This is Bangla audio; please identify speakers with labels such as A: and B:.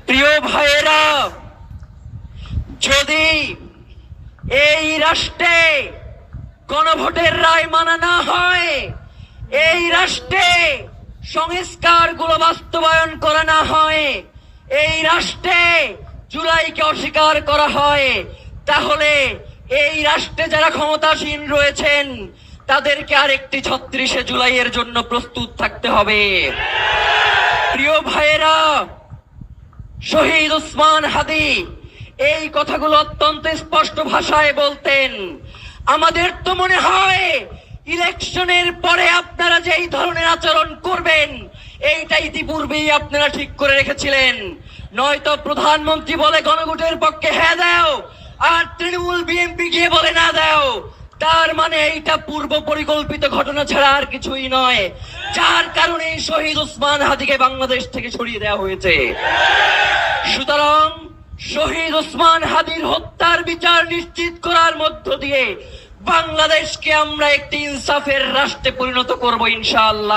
A: প্রিয় ভাইয়েরা, যদি এই রাষ্ট্রে গণভোটের রায় মানা না হয়, এই রাষ্ট্রে সংস্কারগুলো বাস্তবায়ন করা না হয়, এই রাষ্ট্রে জুলাইকে অস্বীকার করা হয়, তাহলে এই রাষ্ট্রে যারা ক্ষমতাসীন রয়েছেন তাদেরকে আরেকটি ৩৬শে জুলাইয়ের জন্য প্রস্তুত থাকতে হবে। প্রিয় ভাইয়েরা, শহীদ ওসমান হাদি এই কথাগুলো অত্যন্ত স্পষ্ট ভাষায় বলতেন। আমাদের তো মনে হয় ইলেকশনের পরে আপনারা যে এই ধরনের আচরণ করবেন এইটা ইতিপূর্বেই আপনারা ঠিক করে রেখেছিলেন। নয়তো প্রধানমন্ত্রী বলে গণভোটের পক্ষে হ্যাঁ দাও, আর তৃণমূল বিএনপি গিয়ে বলে না দাও, তার মানে এইটা পূর্ব পরিকল্পিত ঘটনা ছাড়া আর কিছুই নয়, যার কারণে শহীদ ওসমান হাদিকে বাংলাদেশ থেকে সরিয়ে দেওয়া হয়েছে। সুতরাং শহীদ ওসমান হাদির হত্যার বিচার নিশ্চিত করার মধ্য দিয়ে বাংলাদেশকে আমরা একটি ইনসাফের রাষ্ট্রে পরিণত করব ইনশাআল্লাহ।